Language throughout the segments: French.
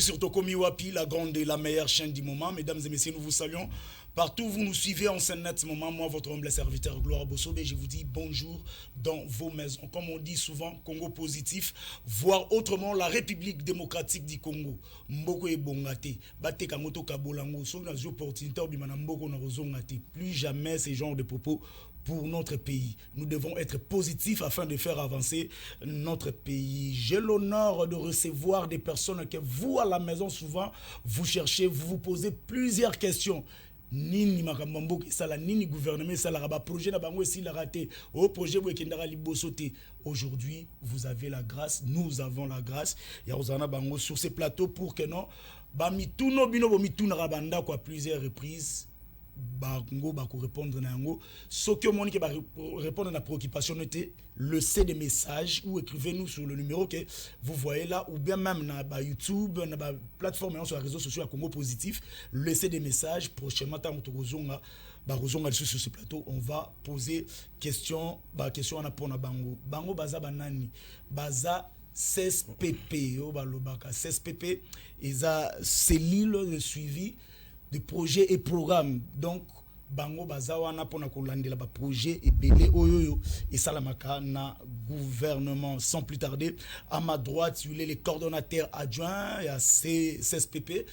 sur Tokomi Wapi, la grande et la meilleure chaîne du moment. Mesdames et messieurs, nous vous saluons. Partout où vous nous suivez en scène net ce moment, moi, votre humble serviteur Gloire Bossobe, je vous dis bonjour dans vos maisons. Comme on dit souvent, Congo positif, voire autrement la République démocratique du Congo. Mboko et Bongate, Bate Kamoto Kabolango, son opportunité, Mboko Narozongate. Plus jamais ces genres de propos pour notre pays. Nous devons être positifs afin de faire avancer notre pays. J'ai l'honneur de recevoir des personnes que vous, à la maison, souvent, vous cherchez, vous vous posez plusieurs questions. Nini makambo sala nini gouvernement sala raba projet na bango si la raté au projet bwekendara libosoté. Aujourd'hui vous avez la grâce, nous avons la grâce ya ozana bango sur ces plateaux pour que non ba mituno bino bo mituna rabanda quoi plusieurs reprises bango ba ko répondre na yango soki omoni ke ba répondre na préoccupation noté laissez des messages ou écrivez-nous sur le numéro que vous voyez là ou bien même na ba YouTube na ba plateforme sur les réseaux sociaux à Congo positif, laissez des messages prochainement ta motozonga ba rozonga sur ce plateau on va poser question on a pour na bango baza banani baza 16 pp o balobaka 16 pp eza cellule de suivi de projets et programmes. Donc bango bazawana pona kolandela ba projet et belé oyoyo et salamaka na gouvernement. Sans plus tarder, à ma droite il est le coordonnateur adjoint à CSPP,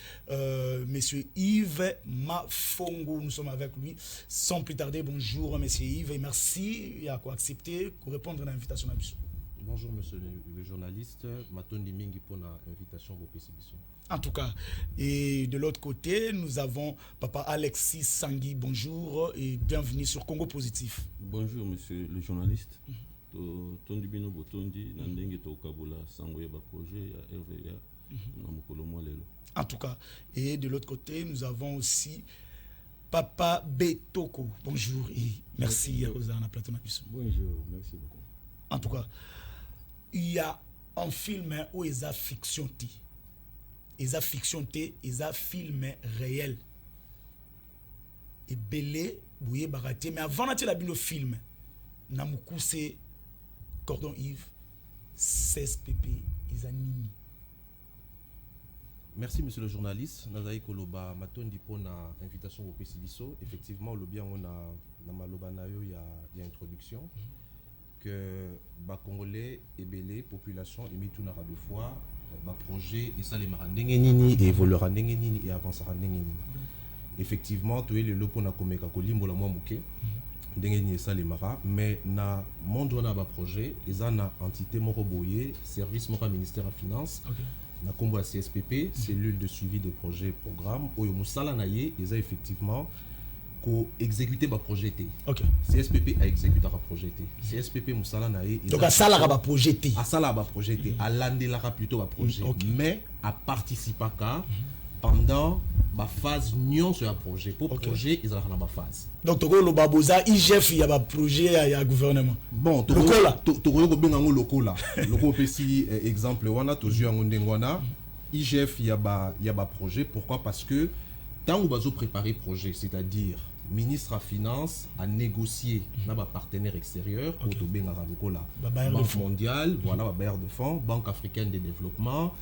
monsieur Yves Mafongo. Nous sommes avec lui. Sans plus tarder, bonjour monsieur Yves et merci à quoi accepter pour répondre à l'invitation à Bissou. Bonjour monsieur le journaliste, Matondi Mingi pour l'invitation au PCBisson. En tout cas, et de l'autre côté, nous avons papa Alexis Sangui. Bonjour et bienvenue sur Congo Positif. Bonjour monsieur le journaliste. Tondi Bino Botondi, Nandenge Tokabola, Sangoye ba projet à RVA, Namukolo Lelo. En tout cas, et de l'autre côté, nous avons aussi papa Betoko. Bonjour et merci à Ozana Plateau Nabiso. Bonjour, merci beaucoup. En tout cas, il y a un film où il y a fiction. Il y a fiction, il y a film réel. Et belé, bouye baraté. Mais avant d'être le film, Namoukou c'est Cordon Yves, 16 pp, ils a nini. Merci monsieur le journaliste. Nazaï Koloba Matondi pour l'invitation au PCBisso. Effectivement, le bien on a dans Maloba Nayo il y a introduction. Que les Congolais et belé population et mitunara deux fois ba projet et ça les marandengeni et évoluera ndengeni et avancera ndengeni. Effectivement tu es le lopo na komeka kolimbo la mwamuke ndengeni et ça les mara mais na monde on a ba projet et na entité moko boye service moko ministère de finance na kombo à CSPP cellule de suivi de projet programme oyo musala na ye et ça effectivement ko exécuter ba projet T. OK. CSPP a exécuté ba projet T. CSPP musala na ye. Donc à sala ba projet T. À sala ba projet T. À landelaka plutôt ba projet. Mais à participer pendant ba phase nion sur un projet. Pour projet ils ont ba phase. Donc toko lo baboza IGF ya ba projet ya gouvernement. Bon, toko là. Toko ko bengango lokola. Loko pesi exemple wana tozu yango ndengwana. IGF ya ba projet. Pourquoi? Parce que tant où on préparer projet, c'est-à-dire ministre à finance a négocié avec partenaires extérieurs, Banque mondiale, voilà, bailleur de fonds, Banque africaine de développement,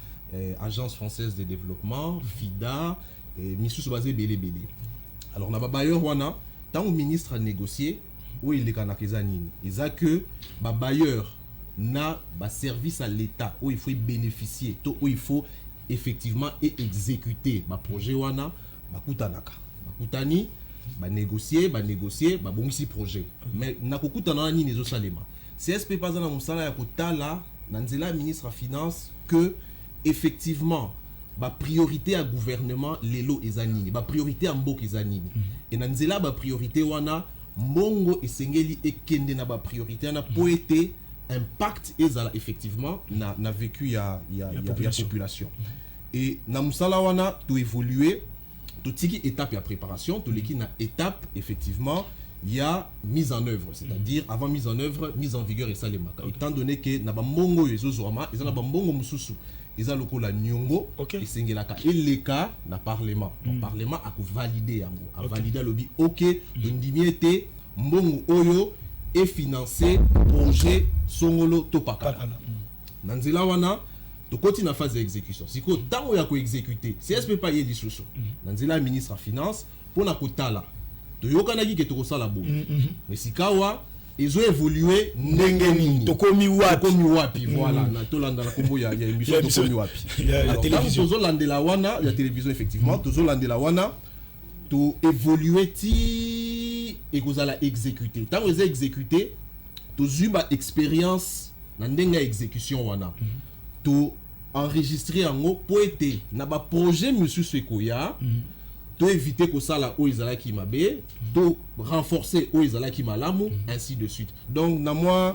Agence française de développement, FIDA, Missus basé Bélé. Alors, on a bailleur wana, tant où ministre a négocié, où il est kanakizanine, ils a que bailleur n'a pas service à l'État, où il faut bénéficier, où il faut effectivement exécuter le projet wana. Bakutanaka bakutani négocier bongisi projet mais nakokutana nini zo salema CSP pas na musala ya kotala na nzela ministre à finance que effectivement ba priorité à gouvernement lelo ezanini ba priorité à mbok ezanini et na nzela ba priorité wana mbongo esengeli ekende na ba priorité na poete impact ezala effectivement na vécu ya population et na musala wana to évoluer tout qui étape et préparation, tout qui na étape effectivement il y a mise en œuvre, c'est-à-dire avant mise en œuvre, mise en vigueur et ça les maka. Étant donné que na ba mongo ezozorama, ils na ba mongo mususu, ils a lokola nyongo et sengelaka et les cas na parlement. Donc parlement a valider yango, a valider lobby OK, de ndimiete mbongo oyo et financer projet songolo topaka. Nanzela wana to koti na phase d'exécution siko tango ya ko exécuter CSP pas yé lisusu nanzela ministre ya finance pona kotala to yokanaki ke to kosala bo mais sikawa ils ont évolué ndenge nini tokomi wapi voilà na to landa na kombo ya émission tokomi wapi la télévision to landela wana la télévision effectivement to landela wana to évoluer ti et kozala exécuter tant ils exécuter to zuba expérience na ndenga exécution wana to enregistrer yango po ete na ba projet monsieur Sekoya to éviter que ça là où ils allaient qui mabe to renforcer où ils allaient qui malamu ainsi de suite donc na moi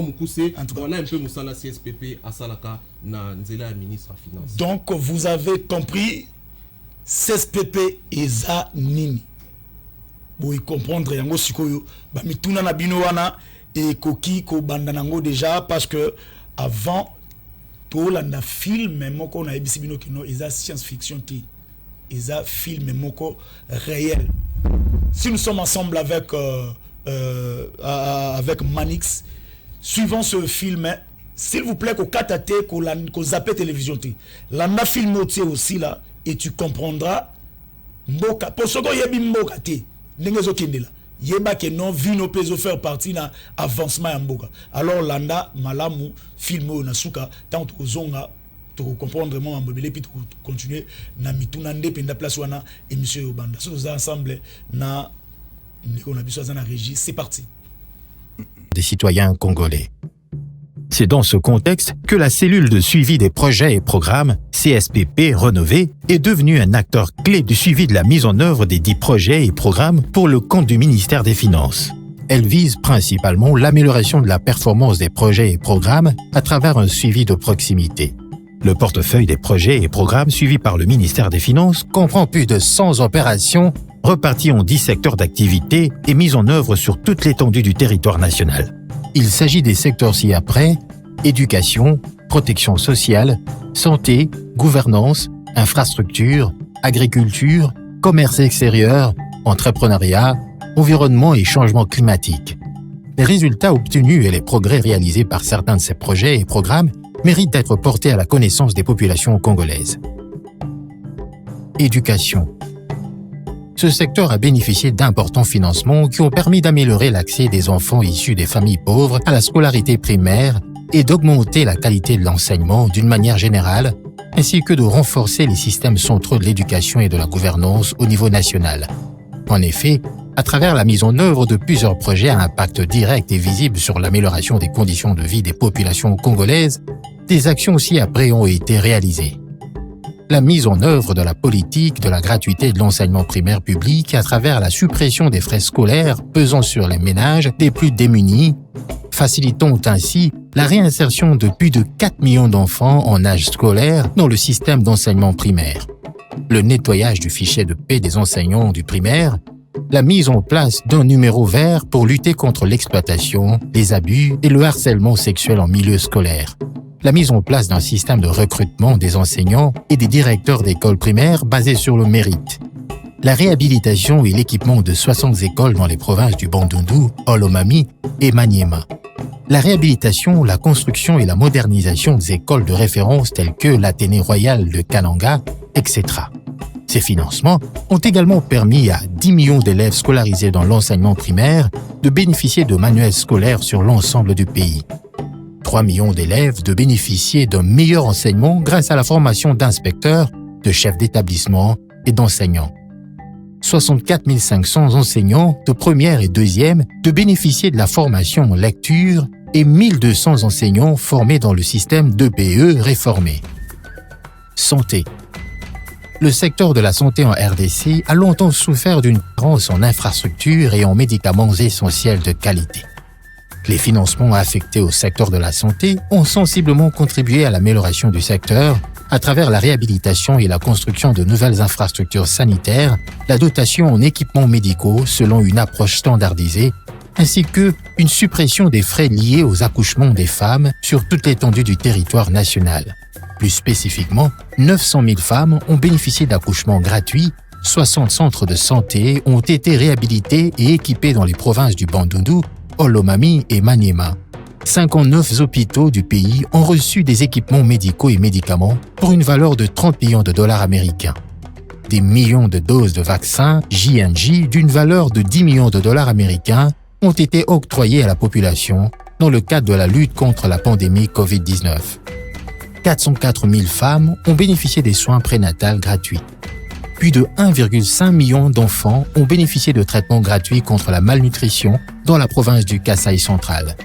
mukuse voilà un peu musala CSPP asalaka na nzela ya ministre à finance. Donc vous avez compris CSPP eza nini boy comprendre yango sikoyo ba mituna na bino wana et koki ko banda nango déjà parce que avant to landa film moko na ebisi bino kino eza science fiction ti eza film moko réel. Si nous sommes ensemble avec avec Manix, suivant ce film, s'il vous plaît, qu'on katate, qu'on zappe télévision, l'anda film aussi là, et tu comprendras. Mboka, pour ce qu'on y a bien mboka te, n'engezo kendela. Yeba que non vino peso faire partie na avancement ya mboka. Alors l'anda malamu film na suka tant que zonga to comprendre mon mbele puis continuer na mituna ndependa place wana émission Obanda. So nous ensemble na on a besoin na régie, c'est parti. Des citoyens congolais. C'est dans ce contexte que la cellule de suivi des projets et programmes, CSPP Rénové, est devenue un acteur clé du suivi de la mise en œuvre des 10 projets et programmes pour le compte du ministère des Finances. Elle vise principalement l'amélioration de la performance des projets et programmes à travers un suivi de proximité. Le portefeuille des projets et programmes suivis par le ministère des Finances comprend plus de 100 opérations reparties en 10 secteurs d'activité et mises en œuvre sur toute l'étendue du territoire national. Il s'agit des secteurs ci-après: éducation, protection sociale, santé, gouvernance, infrastructure, agriculture, commerce extérieur, entrepreneuriat, environnement et changement climatique. Les résultats obtenus et les progrès réalisés par certains de ces projets et programmes méritent d'être portés à la connaissance des populations congolaises. Éducation. Ce secteur a bénéficié d'importants financements qui ont permis d'améliorer l'accès des enfants issus des familles pauvres à la scolarité primaire et d'augmenter la qualité de l'enseignement d'une manière générale, ainsi que de renforcer les systèmes centraux de l'éducation et de la gouvernance au niveau national. En effet, à travers la mise en œuvre de plusieurs projets à impact direct et visible sur l'amélioration des conditions de vie des populations congolaises, des actions ci-après ont été réalisées. La mise en œuvre de la politique de la gratuité de l'enseignement primaire public à travers la suppression des frais scolaires pesant sur les ménages les plus démunis, facilitant ainsi la réinsertion de plus de 4 millions d'enfants en âge scolaire dans le système d'enseignement primaire. Le nettoyage du fichier de paie des enseignants du primaire, la mise en place d'un numéro vert pour lutter contre l'exploitation, les abus et le harcèlement sexuel en milieu scolaire. La mise en place d'un système de recrutement des enseignants et des directeurs d'écoles primaires basé sur le mérite. La réhabilitation et l'équipement de 60 écoles dans les provinces du Bandundu, Olomami et Maniema. La réhabilitation, la construction et la modernisation des écoles de référence telles que l'Athénée Royal de Kananga, etc. Ces financements ont également permis à 10 millions d'élèves scolarisés dans l'enseignement primaire de bénéficier de manuels scolaires sur l'ensemble du pays. 3 millions d'élèves de bénéficier d'un meilleur enseignement grâce à la formation d'inspecteurs, de chefs d'établissement et d'enseignants. 64 500 enseignants de première et deuxième de bénéficier de la formation en lecture et 1200 enseignants formés dans le système d'EPE réformé. Santé. Le secteur de la santé en RDC a longtemps souffert d'une carence en infrastructures et en médicaments essentiels de qualité. Les financements affectés au secteur de la santé ont sensiblement contribué à l'amélioration du secteur à travers la réhabilitation et la construction de nouvelles infrastructures sanitaires, la dotation en équipements médicaux selon une approche standardisée, ainsi que une suppression des frais liés aux accouchements des femmes sur toute l'étendue du territoire national. Plus spécifiquement, 900 000 femmes ont bénéficié d'accouchements gratuits, 60 centres de santé ont été réhabilités et équipés dans les provinces du Bandundu, Olomami et Maniema. 59 hôpitaux du pays ont reçu des équipements médicaux et médicaments pour une valeur de 30 millions de dollars américains. Des millions de doses de vaccins J&J d'une valeur de 10 millions de dollars américains ont été octroyées à la population dans le cadre de la lutte contre la pandémie COVID-19. 404 000 femmes ont bénéficié des soins prénatals gratuits. Plus de 1,5 million d'enfants ont bénéficié de traitements gratuits contre la malnutrition dans la province du Kasaï central.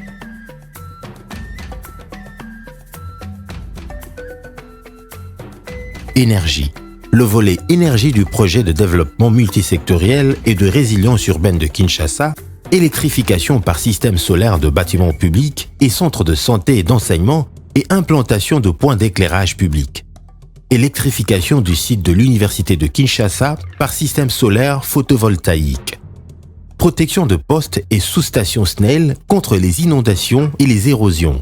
Énergie. Le volet énergie du projet de développement multisectoriel et de résilience urbaine de Kinshasa, électrification par système solaire de bâtiments publics et centres de santé et d'enseignement et implantation de points d'éclairage public. Électrification du site de l'Université de Kinshasa par système solaire photovoltaïque. Protection de postes et sous-stations SNEL contre les inondations et les érosions.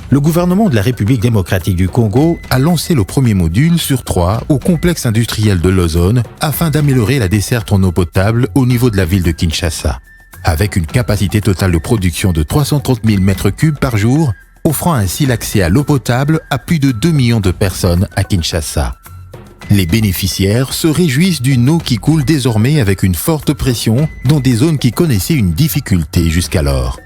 Le gouvernement de la République démocratique du Congo a lancé le premier module sur 3 au complexe industriel de l'Ozone afin d'améliorer la desserte en eau potable au niveau de la ville de Kinshasa, avec une capacité totale de production de 330 000 m3 par jour, offrant ainsi l'accès à l'eau potable à plus de 2 millions de personnes à Kinshasa. Les bénéficiaires se réjouissent d'une eau qui coule désormais avec une forte pression dans des zones qui connaissaient une difficulté jusqu'alors.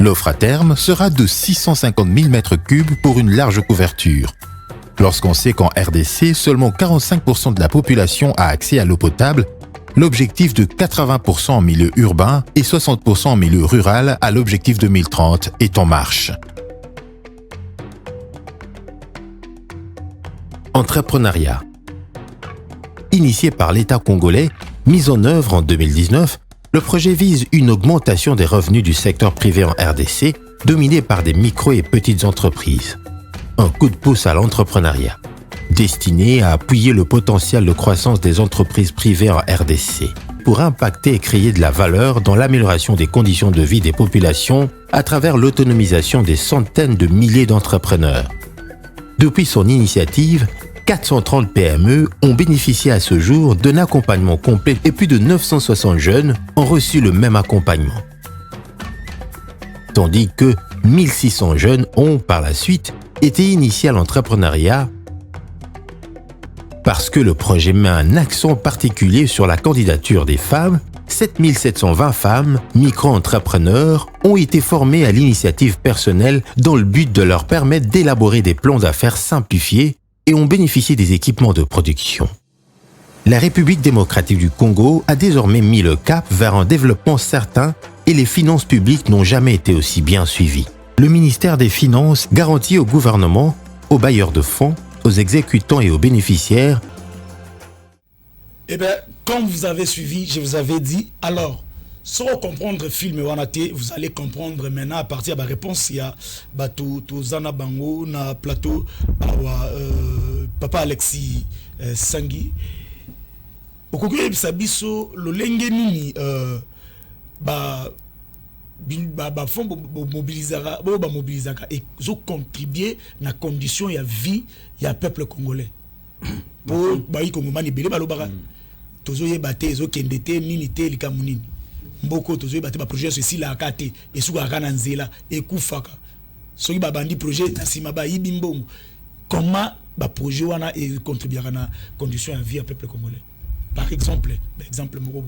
L'offre à terme sera de 650 000 m3 pour une large couverture. Lorsqu'on sait qu'en RDC, seulement 45% de la population a accès à l'eau potable, l'objectif de 80% en milieu urbain et 60% en milieu rural à l'objectif 2030 est en marche. Entrepreneuriat. Initié par l'État congolais, mis en œuvre en 2019, le projet vise une augmentation des revenus du secteur privé en RDC, dominé par des micro et petites entreprises. Un coup de pouce à l'entrepreneuriat, destiné à appuyer le potentiel de croissance des entreprises privées en RDC, pour impacter et créer de la valeur dans l'amélioration des conditions de vie des populations à travers l'autonomisation des centaines de milliers d'entrepreneurs. Depuis son initiative, 430 PME ont bénéficié à ce jour d'un accompagnement complet et plus de 960 jeunes ont reçu le même accompagnement. Tandis que 1600 jeunes ont, par la suite, été initiés à l'entrepreneuriat parce que le projet met un accent particulier sur la candidature des femmes. 7720 femmes, micro-entrepreneurs, ont été formées à l'initiative personnelle dans le but de leur permettre d'élaborer des plans d'affaires simplifiés et ont bénéficié des équipements de production. La République démocratique du Congo a désormais mis le cap vers un développement certain et les finances publiques n'ont jamais été aussi bien suivies. Le ministère des Finances garantit au gouvernement, aux bailleurs de fonds, aux exécutants et aux bénéficiaires. Eh bien, comme vous avez suivi, je vous avais dit, alors, sans comprendre le film Wanate, vous allez comprendre maintenant à partir de la réponse, il y a Zana Bango, na plateau, Papa Alexis Sangi. Au Congrès, Sabiso, le Lengenini, fonds mobilisera et ils ont contribué à la condition de vie du peuple congolais. Pour les Congolais, tozo yebate ezo kendete nini te likamunini mboko tozo yebate ba projet ceci la kate esuka kana nzela ekufaka soki ba bandi projet na sima ba yibi mbongo comment ba projet wana et contribuer à condition de vie à peuple congolais par exemple moko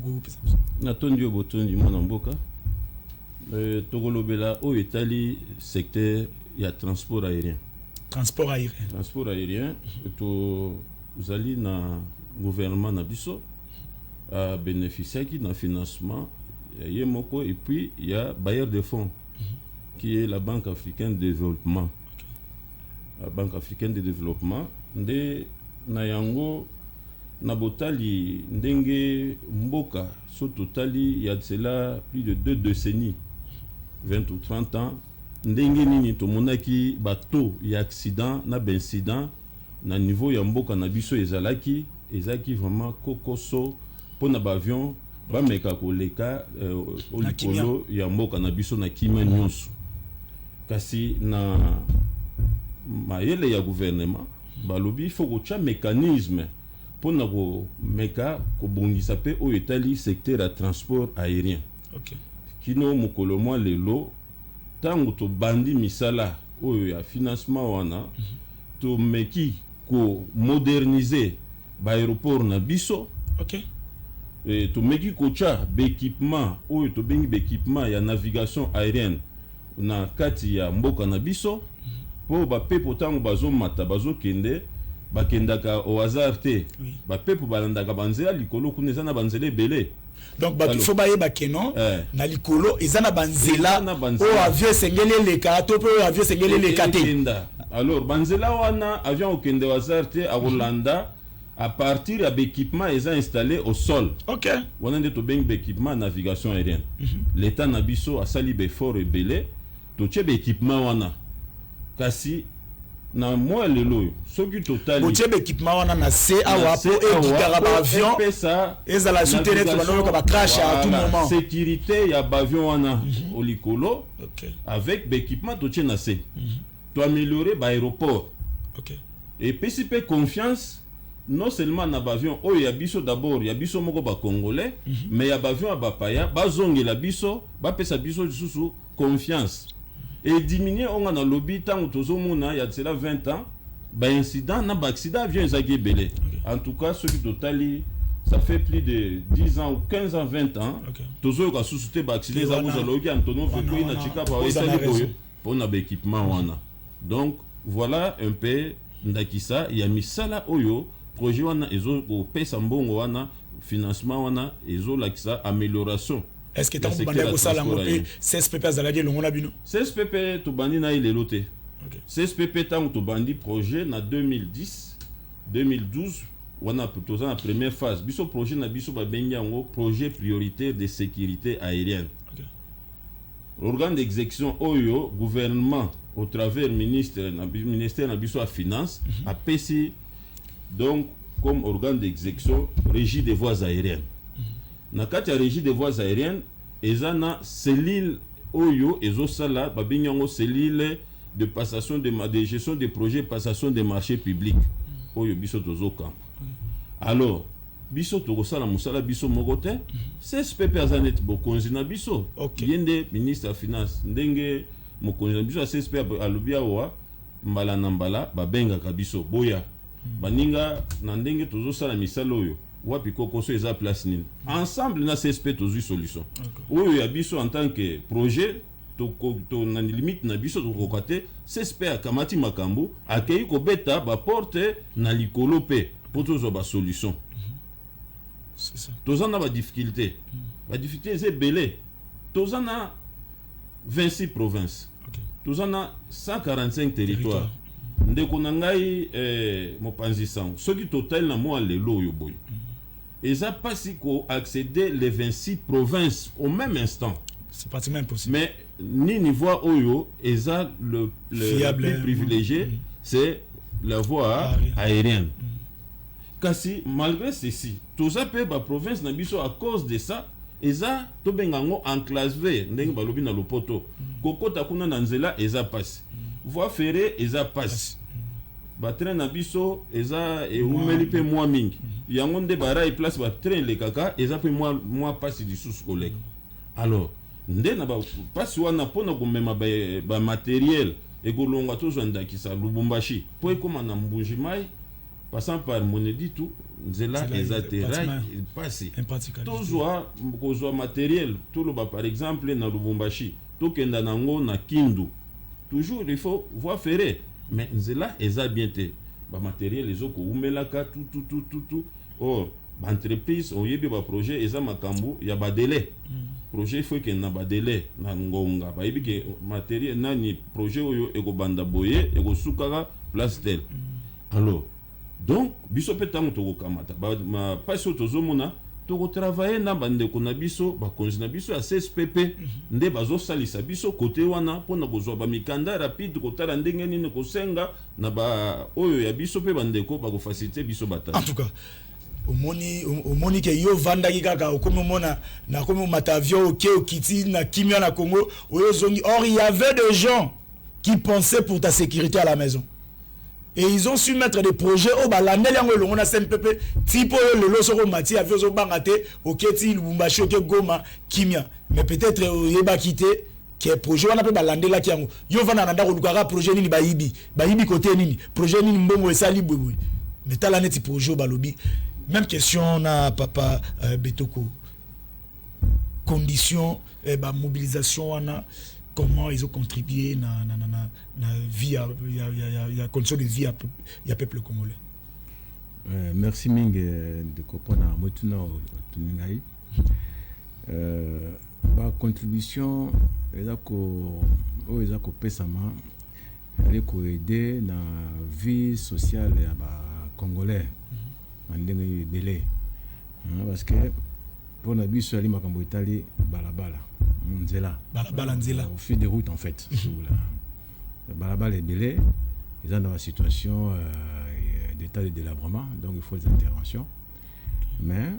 na tondi obotondi mona mboka tokolobela o etali secteur ya transport aérien to zali na gouvernement na biso a bénéficié qui d'un financement yemoko et puis il y a bailleur de fonds qui est la Banque africaine de développement. La Banque africaine de développement nde na yango na botali ndenge mboka so totali il y a de cela plus de 2 décennies 20 ou 30 ans ndenge nini to monaki bato ya accident na incident na niveau ya mboka na biso ezalaki vraiment kokoso pona ba avion ba meka koleka au likolo ya mboka na biso na kimia nyonso kasi na mayele ya gouvernement balobi faut kocha mécanisme pona ko meka ko bongisa pe o etali secteur ya transport aérien. kino mokolo mwa lelo tango to bandi misala oyo ya financement wana to meki ko moderniser ba aéroport na biso. OK. Et to meki ko cha équipement oyo to bengi équipement ya navigation aérienne na kati ya mboka na biso po ba pepo tango bazo mata bazo kende bakendaka au hasard te. Ba pepo balandaka banzela likolo kuna eza na banzela ebele. Donc il faut bailler bakeno na likolo ezana banzela o avion sengele le kato po avion sengele le kate. Alors banzela wana avion okende wazarte a Rolanda à partir ya équipement eza installé au sol. OK. Wana nde to beng équipement navigation aérienne. L'état na biso asali be fort ebele to tchebe équipement wana. Kasi na moi lelo soki totali botiebe équipement wana na C awa po ekikaka ba avion eza la soutenir to banoka ba crash à tout moment. Sécurité ya ba avion wana au likolo. OK. Avec l'équipement to tchena C. To améliorer ba aéroport. OK. Et PCP confiance non seulement na ba avion o ya biso d'abord ya biso moko ba congolais mais ya ba avion ba paya ba zongela biso ba pesa biso sous confiance. Et diminuer on a lobby tant il y a cela 20 ans ba incident na ba accident avion ezaki belé. En tout cas ceux qui totali ça fait plus de 10 ans ou 15 ans 20 ans tozo ka susute ba accident za vous logi Antonio Fekoi na chika pa esali boyo pour na équipement wana. Donc voilà un peu ndakisa ya misala oyo projet wana ezo ko pesa mbongo wana financement wana ezo lakisa amélioration. Est-ce que tu as un salaire ngope CSPP azalaki longo na bino? CSPP to bandi na ile loté. OK. CSPP tango to bandi projet na 2010 2012 wana toza na première phase. Biso projet na biso ba bengi yango projet prioritaire de sécurité aérienne. OK. L'organe d'exécution oyo gouvernement au travers ministère na biso à finance a PC donc comme organe d'exécution régie des voies aériennes. Na kati ya régie des voies aériennes ezana cellule oyo ezosala babinyango cellule de passation de gestion des projets passation des marchés publics oyo biso tozoka. Alors biso tokosala musala biso mokote CSPP azanet bokonzi na biso yende ministre ya finance ndenge mokonzi na biso CSPP alobia wa mbala na mbala babengaka biso boya baninga na ndenge tozosala misala oyo wapi kokoso eza place nini ensemble na CSP tozui solution oyo ya biso en tant que projet to na limite na biso to kokate CSP akamati makambu akei ko beta ba porte na likolo pe pour tozo ba solution. C'est ça. Tozana ba difficulté. Ba difficulté c'est belé. Tozana 26 provinces. Tozana 145 territoires. Ndeko na ngai mopanzi sango soki total na mo lelo yo boy. Eza pas si ko accéder les 26 provinces au même instant. C'est pratiquement impossible. Mais ni niveau oyo eza le plus privilégié c'est la voie aérienne. Kasi malgré ceci, toza pe ba province na biso à cause de ça eza to bengango enclavé ndenge balobi na lopoto. Kokota kuna na nzela eza passe. Voie ferrée eza passe. Ba train na biso eza umeli pe mwa mingi. Yango nde bara e place ba train le kaka eza pe mwa passe du sous collègue. Alors nde na ba passe wana pona ko mema ba matériel e ko longa to zanda kisa Lubumbashi po e koma na Mbujimai passant par Moneditu nzela eza terrain passe. Tozwa kozwa matériel tout le ba par exemple na Lubumbashi to kenda nango na Kindu. Toujours il faut voie ferrée mais nzela eza bien te ba matériel les oko umelaka tout or ba entreprise on yebi ba projet eza makambu ya ba délai projet faut que na ba délai na ngonga ba yebi ke matériel nani projet oyo eko banda boye eko sukaka place tel. Alors donc biso petango to kamata ba ma paso tozomona to travailler na bande ko na biso ba konzi na biso ya CSPP nde bazo salisa biso côté wana pona kozwa ba mikanda rapide ko tala ndenge nini ko senga na ba oyo ya biso pe bande ko ba ko faciliter biso bata. En tout cas omoni ke yo vanda ki kaka okomi mona na komi matavio OK okiti na kimia na Congo oyo zongi. Or il y avait des gens qui pensaient pour ta sécurité à la maison. Et ils ont su mettre des projets au balandel yango longo na SNPP tipo le losoko mati avio zo bangate oketi Lubumbashi oke Goma Kimia mais peut-être yeba quitté que projet wana pe balandela ki yango yo vana nanda ko lukara projet nini bayibi côté nini projet nini mbongo esali bwe mais tala neti projet balobi même question na papa Betoko condition mobilisation wana comment ils ont contribué na vie ya condition de vie ya peuple congolais. Merci Ming de comprendre motuna tuningai ba contribution ezako pesama aller ko aider na vie sociale ya ba congolais ndenge belé parce que pour na biso ali makambo etali balabala nzela au fil de route en fait la balabala est belé ils sont dans la situation d'état de délabrement donc il faut des interventions mais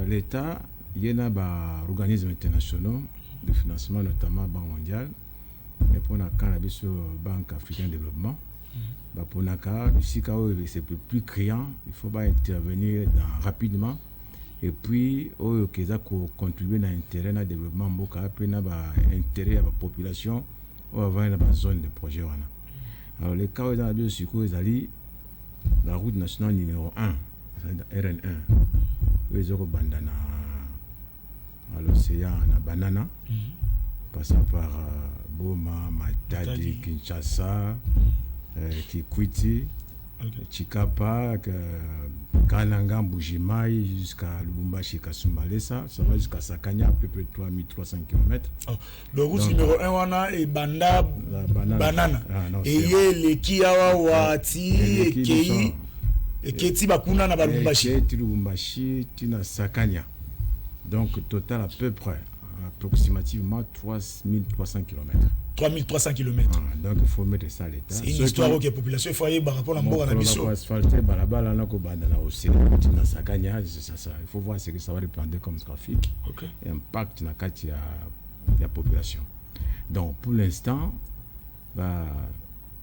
l'état il y a des organismes internationaux de financement notamment Banque mondiale mais pour la Banque africaine de développement pour ici c'est plus criant il faut intervenir rapidement et puis qu'ils a contribué à l'intérêt à développement mboka après na ba intérêt à la population ou avoir une zone de projet wana. Alors les cas dans la siko ezali la route nationale numéro 1 RN1 ils ont bandana à l'océan na banana passant par Boma, Matadi, Kinshasa, Kikwiti, Chikapa, Kananga, Bujimai, jusqu'à Lubumbashi, Kasumbalesa, ça va jusqu'à Sakanya, à peu près 3300 km. Oh, le route numéro 1, on a Banda, Banana. Et les Kiawa, Wati, et Kei, et Keti Bakuna, na Lubumbashi. Keti Lubumbashi, Tina Sakanya. Donc, total à peu près, approximativement 3300 km. 3300 km. Donc il faut mettre ça à l'état. C'est une histoire où la population faut par rapport à Mboka na biso. Asphalter balabala na ko banda na océan na Sakanya, ça. Il faut voir ce que ça va reprendre comme trafic. OK. Et impact na kati ya la population. Donc pour l'instant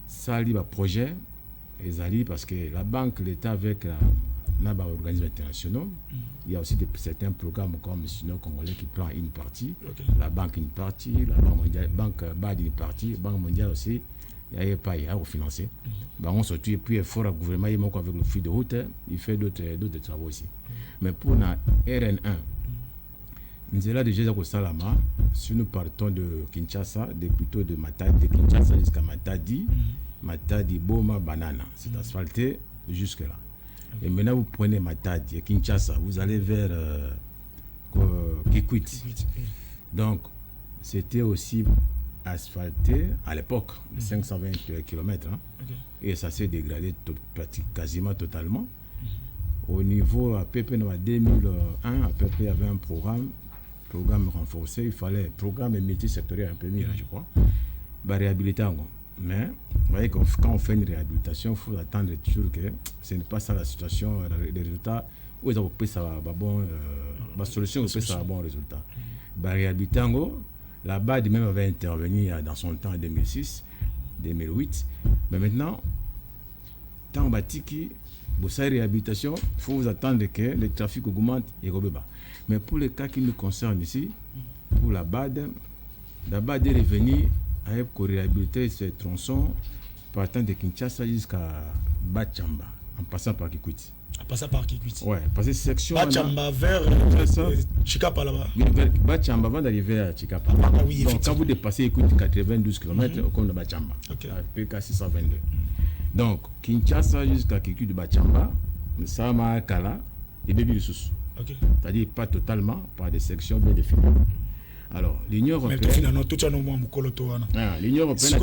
ça li ba projet ezali parce que la banque l'état avec la organismes internationaux, il y a aussi certains programmes comme Sino Congolais qui prend une partie, la banque une partie, la banque mondiale, banque BAD une partie, banque mondiale aussi, il y a pas à financer. On surtout et puis effort à gouvernement avec le fil de route, il fait d'autres travaux aussi. Mais pour la RN1, nous là déjà au Salama, si nous partons de Kinshasa, plutôt de Matadi, de Kinshasa jusqu'à Matadi, Matadi, Boma, Banana, c'est asphalté jusque là. Et maintenant, vous prenez Matadi et Kinshasa, vous allez vers Kikwiti. Donc, c'était aussi asphalté à l'époque, 520 km. Et ça s'est dégradé quasiment totalement. Au niveau à peu près 2001, à peu près, il y avait un programme renforcé. Il fallait, programme multisectoriel un peu mieux, je crois, réhabiliter. Mais vous voyez que quand on fait une réhabilitation, il faut attendre toujours que ce n'est pas ça la situation, les résultats, où ils ont pris ça la solution, où ça un bon résultat. La réhabilitation, la BAD même avait intervenu dans son temps en 2006, 2008. Mais maintenant, tant bâti pour cette réhabilitation, il faut vous attendre que le trafic augmente et rebeba. Mais pour les cas qui nous concernent ici, pour la BAD est revenue pour réhabiliter ces tronçons partant de Kinshasa jusqu'à Bachamba, en passant par Kikwiti. En passant par Kikwiti. Ouais, parce que section Bachamba vers Chikapa là-bas. Bachamba avant d'arriver à Chikapa. Oui, donc quand vous dépassez Kikwiti 92 km, comme de Bachamba, à PK 622. Donc Kinshasa jusqu'à Kikwiti de Bachamba, Sama Kala et Bébi Lusus. C'est-à-dire pas totalement, par des sections bien définies. Alors, l'Union européenne. Mais l'Union européenne.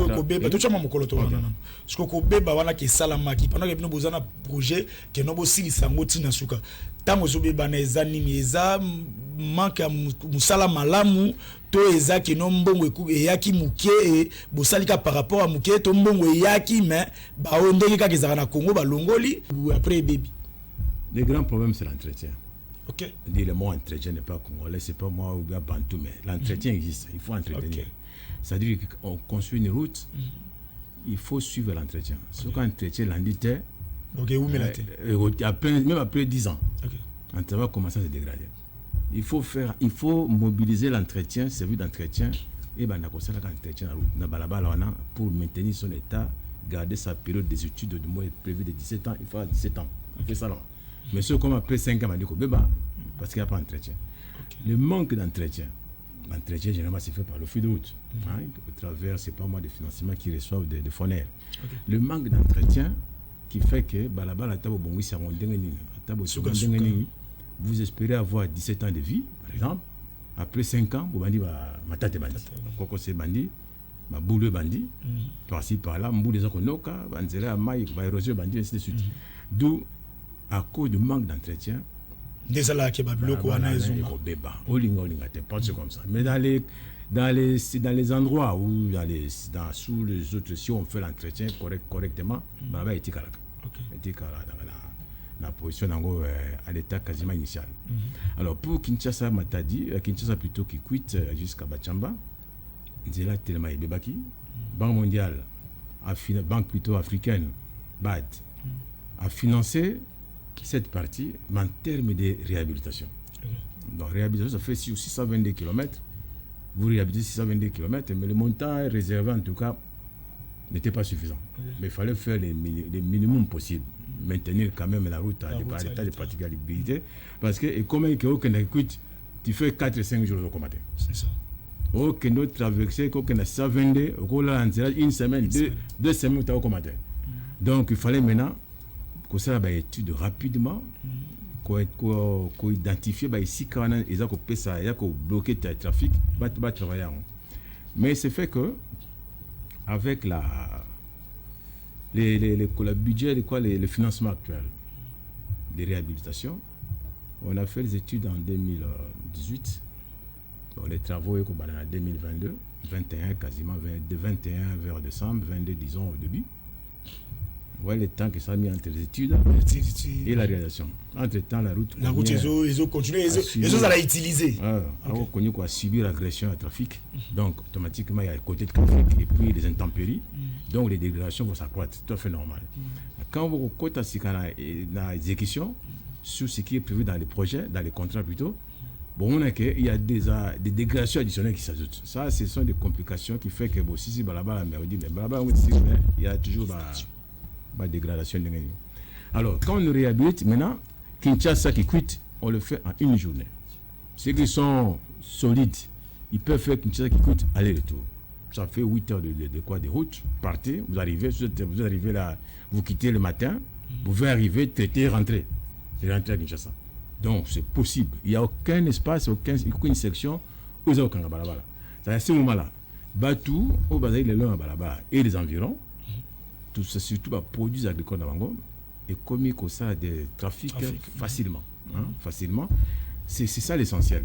Parce que Kobeba wana ke salamaki pendant que nous bozana projet que nous bosili sango tina suka. Tango zobeba na ezani eza manque musala malamu to eza ke no mbongo eyaki muke bosalika par rapport à muke to mbongo eyaki mais ba ondeki ka kezaka na Congo ba longoli après baby. Le grand problème c'est l'entretien. Ok. Dire le mot entretien n'est pas congolais, c'est pas moi ou bien bantou, mais l'entretien existe, il faut entretenir. C'est-à-dire qu'on construit une route, il faut suivre l'entretien. Ce qu'on entretient lundi, donc même après 10 ans, on va commencer à se dégrader. Il faut mobiliser l'entretien, service d'entretien, et pour maintenir son état, garder sa période des études de moins prévue de 17 ans, il faut 17 ans. On fait ça là. Mais ceux comme après 5 ans, parce qu'il n'y a pas d'entretien. Le manque d'entretien, l'entretien généralement c'est fait par le fil de route, au travers, c'est pas moi, des financements qui reçoivent des fournères. Le manque d'entretien qui fait que vous espérez avoir 17 ans de vie, par exemple. Après 5 ans, vous bandit, ma tête est bandit. Koko c'est bandit, ma boule bandit, par-ci par-là, mboule des okonoka, banzela, maï, érosion bandit, ainsi de suite. D'où, à cause du manque d'entretien, déjà là, qui est comme ça. Mais dans les endroits où, sous les autres, si on fait l'entretien correctement, bah, il y a la position à l'état quasiment initial. Alors pour Kinshasa, Matadi, Kinshasa plutôt qui quitte jusqu'à Bachamba, Nzela Telema et Bebaki, Banque mondiale, banque plutôt africaine, BAD, a financé cette partie, mais en termes de réhabilitation. Donc réhabilitation, ça fait 622 km. Vous réhabilitez 622 km, mais le montant réservé en tout cas n'était pas suffisant. Mais il fallait faire le minimum possible. Maintenir quand même la route à l'état de praticabilité. Parce que, et comme tu fais 4-5 jours au matin. C'est ça. Ok, nous traverser, une semaine, 2 semaines au matin. Donc, il fallait maintenant que ça ait étude rapidement, qu'on identifie ici quand ils ont bloqué le trafic, travailler. Mais c'est fait que, avec le budget, le financement actuel des réhabilitations, on a fait les études en 2018. Donc les travaux en 2022, 21 quasiment, de 21 vers décembre, 22 disons au début. Voilà le temps que ça a mis entre les études et la réalisation. Entre-temps, la route, ils ont continué, ils ont utilisé. On a subi l'agression à trafic. Donc, automatiquement, il y a le côté de trafic et puis les intempéries. Donc, les dégradations vont s'accroître. C'est tout à fait normal. Quand vous comptez dans l'exécution, sur ce qui est prévu dans les projets, dans les contrats plutôt, bon, il y a des dégradations additionnelles qui s'ajoutent. Ça, ce sont des complications qui font que, bon, si balaba, il y a toujours la dégradation de l'ennemi. Alors, quand on réhabilite, maintenant, Kinshasa qui quitte, on le fait en une journée. Ceux qui sont solides, ils peuvent faire Kinshasa qui quitte aller-retour. Ça fait 8 heures de route. Partez, vous arrivez là, vous quittez le matin, vous pouvez arriver, traiter, rentrer à Kinshasa. Donc, c'est possible. Il n'y a aucun espace, aucune section où il y a aucun balabala. C'est à ce moment-là, Batou, au Bazaï, le long à balabala et les environs, tout ça, surtout les produits agricoles d'Avango, et commis comme ça des trafics facilement. Facilement. C'est ça l'essentiel.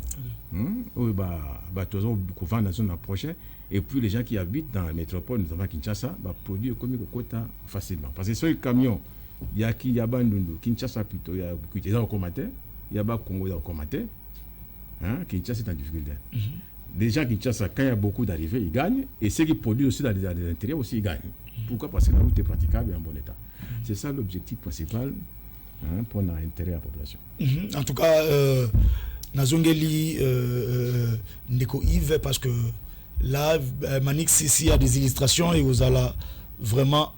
Et puis les gens qui habitent dans la métropole, notamment Kinshasa, produisent commis quota facilement. Parce que sur les camions, il y a Bandundu, Kinshasa plutôt, il y a Okomate, il y a Congo, il y a Okomate. Kinshasa est en difficulté. Les gens qui Kinshasa, quand il y a beaucoup d'arrivées, ils gagnent. Et ceux qui produisent aussi dans les intérieurs aussi, ils gagnent. Pourquoi? Parce que la route est praticable et en bon état. C'est ça l'objectif principal pour l'intérêt de la population. En tout cas, Nazongeli Ndeko Yves, parce que là, Manix, ici, il y a des illustrations et vous allez vraiment,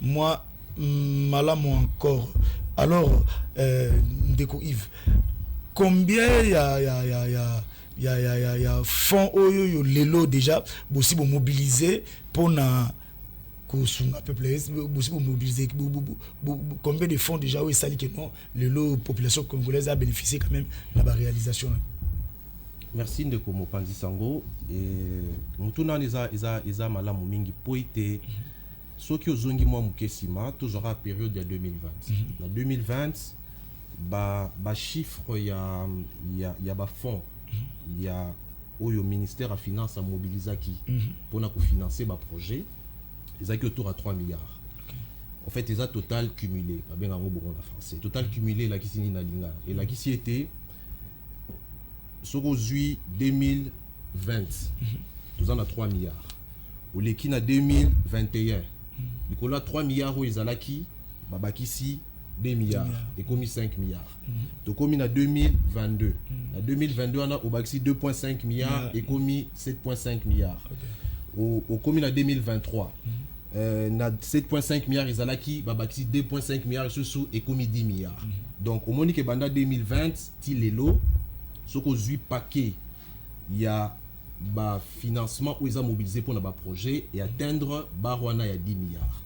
moi, malam encore. Alors, Ndeko Yves, combien il y a fonds lelo déjà possible mobiliser pour à peu près mobiliser combien de fonds déjà où ça dit que non la population congolaise a bénéficié quand même de la réalisation. Merci Ndeko Mopanzi Sango et mutuna iza malamu mingi poite soki ozongi mwa mukesima toujours à période de 2020 na 2020 ba chiffre ya ba fonds il y a au ministère de finance a mobilisé qui pour financer ba projet ils ont autour à 3 milliards. En fait, ils ont total cumulé. Français. Total cumulé là qui s'est na linga et là qui s'y était sur juillet 2020. Nous en a 3 milliards. Ou les qui na 2021 likola 3 milliards oyo ezalaki babakisi 2 milliards et commis 5 milliards. Donc commis en 2022. En 2022 on a au baxi 2.5 milliards et commis 7.5 milliards. Au commis en 2023 na 7.5 milliards ezalaki babakisi 2.5 milliards sous et commis 10 milliards. Donc au monique banda 2020 ti lelo soko zui paquet il y a ba financement où ils ont mobilisé pour notre projet et atteindre barwana ya 10 milliards.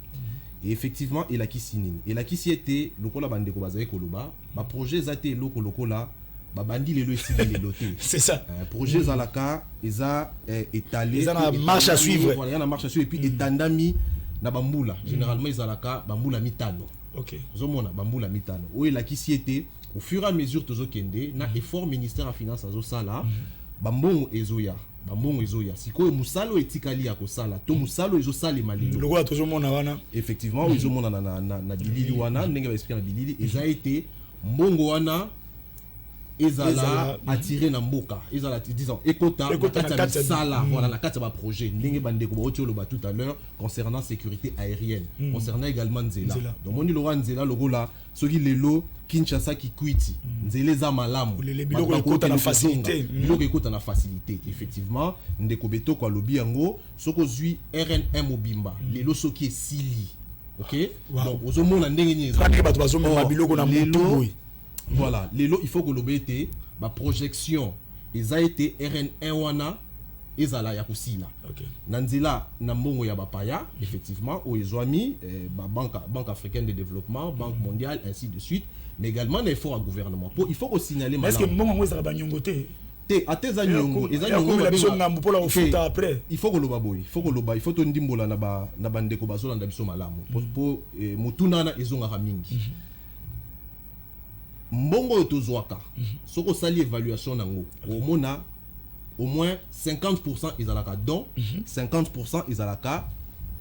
Et effectivement, il a qui signe. Il a qui si était lokola bande ko bazaye koloba, ba projet zate lokola ba bandi le ici les lotés. C'est ça. Projet zalaka eza étalé. Ils ont la marche à suivre. Voilà, il y a la marche à suivre et puis etandami na bambula. Généralement zalaka bambula mitano. OK. Zomona bambula mitano. Où il a qui si était au fur et à mesure tozo kende na effort ministère de finance azo sala bambongo ezoya. Bambongo ezoya sikoyo musalo etikali ya kosala to musalo ezosala malilo lokola tozomona wana effectivement ezomona na bilili wana ndenge ba expliquer na bilili eza été mbongo wana ezala attirer na mboka ezala disons ekota na sala voilà na kati ba projet ndenge bande ko boti lo ba tout à l'heure concernant sécurité aérienne concernant également nzela donc moni lo nzela lokola soki lelo Kinshasa Kikwiti nzela za malamu biloko ekota na facilité biloko ekota na facilité effectivement ndeko beto kwa lobi yango soko zui RNM obimba lelo soki esili OK donc ozomona ndenge ni ezali bato bazomona biloko na mutu. Voilà, lelo il faut que l'obété ma projection ils a été RN1 wana ezala ya kusila. OK. Nanzila na mbongo ya bapaya effectivement au ezwami banque africaine de développement, banque mondiale ainsi de suite, mais également un effort à gouvernement. Pour il faut qu'on signale est-ce que mbongo ezala banyongote? Ateza nyongo ezanyongo la biso ngambo pour la ofuta après. Il faut que le baboy, il faut to ndimbola na bandeko bazolanda biso malamu. Pour mutuna na ezonga mingi. Mbongo tozwaka soko sali évaluation nango omona au moins 50% ezalaka don 50% ezalaka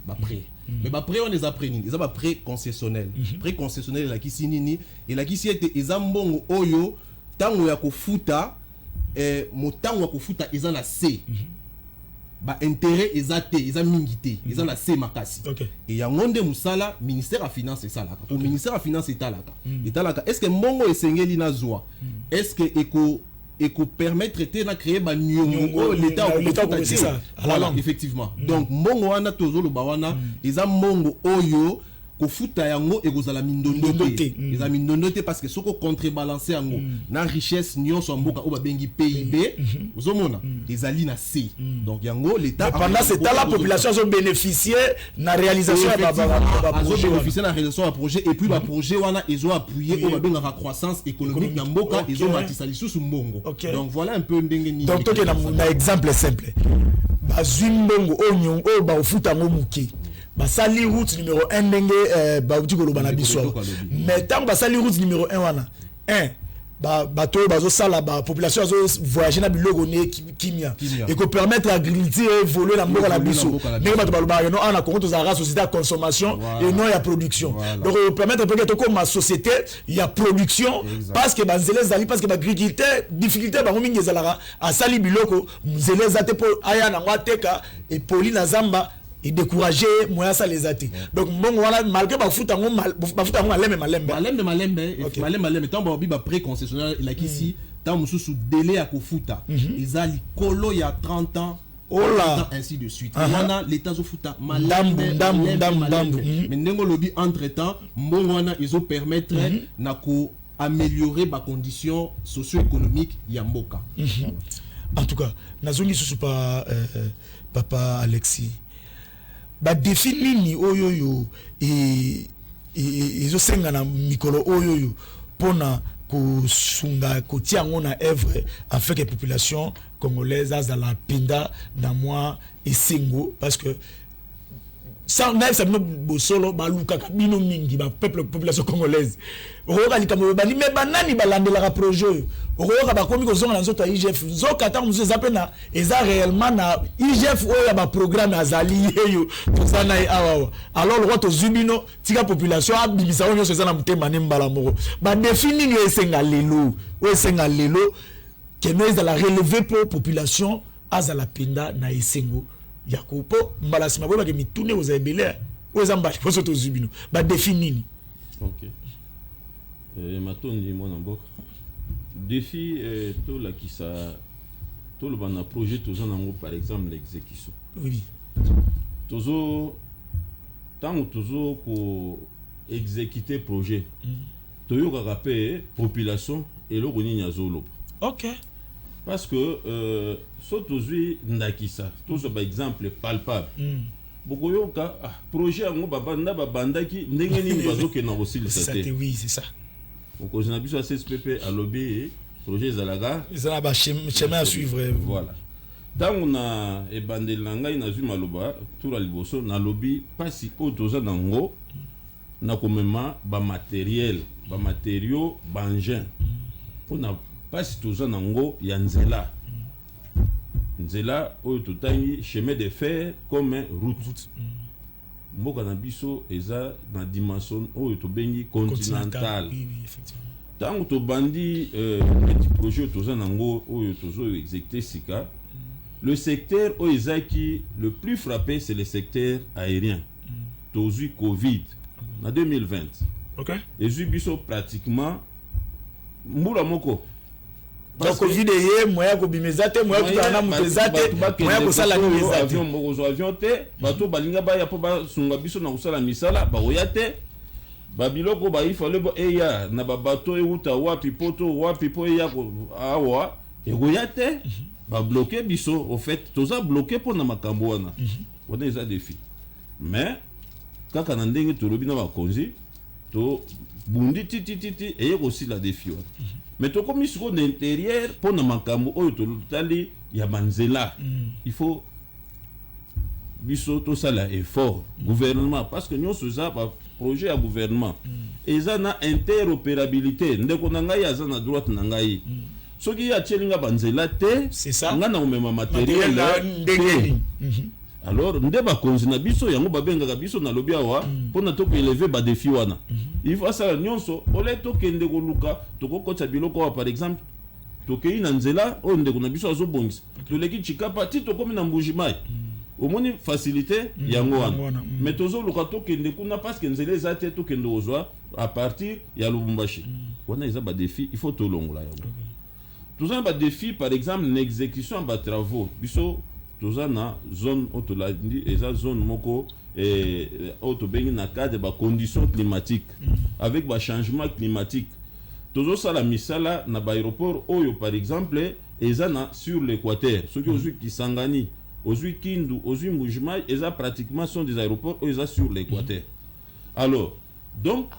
ba prêt mais ba prêt on les a pris nini eza ba prêt concessionnel prêt concessionnel la kisi nini et la kisi ete eza mbongo oyo tango ya kofuta motango ya kofuta eza na C ba intérêt ezate eza mingité eza na C makasi et ya ngonde musala ministère à finance salaka pour ministère à finance etalaka est-ce que mbongo esengeli na zwa est-ce que eko permettre te na créer ba nyongo l'état c'est ça voilà effectivement donc mbongo wana tozolo ba wana eza mbongo oyo kofuta yango ekozala mindondote eza mindondote parce que soko contrebalancer yango na richesse nyonso mboka o ba bengi PIB ozomona ezali na C donc yango l'état pendant ce temps la population a bénéficié na réalisation ya projet bénéficier na réalisation ya projet et puis ba projet wana ezo appuyer o ba benga croissance économique na mboka ezo matisa lisusu mbongo donc voilà un peu ndenge ni donc toke na exemple simple bazwi mbongo onyo o ba ofuta ngo muki basali route numéro 1 ndenge bauti koloba na biso mais tant basali route numéro 1 wana 1 bato bazo sala ba population azo voyager na biloko ne kimia et ko permettre l'agriculture évoluer na mboka la biso mais bato baloba no ana ko to za société à consommation et non ya production donc permettre peut-être comme ma société il y a production parce que banzele zali parce que l'agriculteur difficulté ba mingi ezalaka asali biloko nzele zate po aya na ngwateka et poli na zamba et décourager moi ça les athées donc bon voilà malgré bafuta ngo malembe tant ba biba préconcessionnel la kisi tant mususu délai à kofuta ezali kolo ya 30 ans ainsi de suite wana l'état zo futa malembe mais ndengo lobi entre temps mbongo wana izo permettre na ko améliorer ba conditions socio-économiques ya mboka en tout cas nazongi susu pa papa Alexis ba définini oyoyo ezo senga na mikolo oyoyo pona ko sunga ko tiango na œuvre afin que population congolaise azala pinda na moi esengo parce que ça n'a pas de solo baluka bino mingi ba peuple population congolaise okoka likambo bani me banani balandela ka projet okoka ba komi ko zonga na nzoto IGF zoka ta muzo zape na eza réellement na IGF oya ba programme azali yeyo tozana awa alors le roi to zubino tika population abimisa onyo seza na mutema ne mbala moko ba définir yo esenga lelo que nous la relever pour population azala pinda na esengo yakopo mbalasima boba ke mitune aux ebele ozambali poso to zubino ba définini. OK. Matondi mwana mboka. Défi to la qui ça tout le bana projet tous en par exemple l'exécution. Oui. Toujours tant toujours pour exécuter projet. Toyo rapé population et le roni nyazolo. OK. Parce que aujourd'hui ndakisa tout par exemple palpable. Beaucoup yoka projet ngo babanda babandaki ndenge nini bazoke na aussi le c'était. Oui, c'est ça. Donc on a besoin de CSPP à lobby projet Zalaga. Ils ont un chemin à suivre. Voilà. Dans on a ebandelanga ina zuma loba tout la liboso na lobby pas si autoza nango na komema ba matériel, ba matériaux, ba engin. On a pas si toza nango ya nzela. Nzela oyo totangi chemin de fer comme route. Mboka na biso eza na dimension oyo to bengi continental. Oui, effectivement. Tant que bandi petit projet toza nango oyo tozo exécuter sika, le secteur oizaki le plus frappé c'est le secteur aérien. Tozu Covid en 2020. OK. Et biso pratiquement mbula moko. Donc Covid est moyen ko bimezate moyen ko tana mutezate moyen ko sala ni avion moko avion te bato balinga ba ya po ba sunga biso na kusala misala ba oyate babiloko ba ifale bo eya na babato euta wapi poto wapi po eya ko awa egoyate ba bloquer biso au fait toza bloquer pour na makambo wana on est à défi mais kaka na ndenge to lobi na ba konzi to bundi titi et aussi la défi mais to comme sur l'intérieur pour na makambo oyo to tali ya banzela il faut biso to sala effort gouvernement parce que nous ça projet à gouvernement et ça na interopérabilité ndeko na ngai aza na droite na ngai soki ya tielinga banzela te c'est ça ngana omema matériel alors nde bakonzi na biso yango babengaka biso na lobi awa mpona toko élever ba défi wana il faut ça nyonso ole tokende koluka tokokotsa biloko awa par exemple tokei na nzela oyo ndeko na biso azobongisa toleki chikapa ti tokomi na mbujimai omoni facilité yango wana mais tozoluka tokende kuna parce que nzela eza te tokende kozwa à partir ya Lubumbashi wana eza ba défi il faut tolongola yango toza ba défi par exemple l'exécution ba travaux biso toza na zone otolandi eza zone moko otobengi na cadre ba conditions climatiques avec ba changement climatique tozo sala misala na ba aéroport oyo par exemple eza na sur l'équateur soki ozwi Kisangani ozwi Kindu ozwi Mbujimai eza pratiquement sont des aéroports oyo eza sur l'équateur alors donc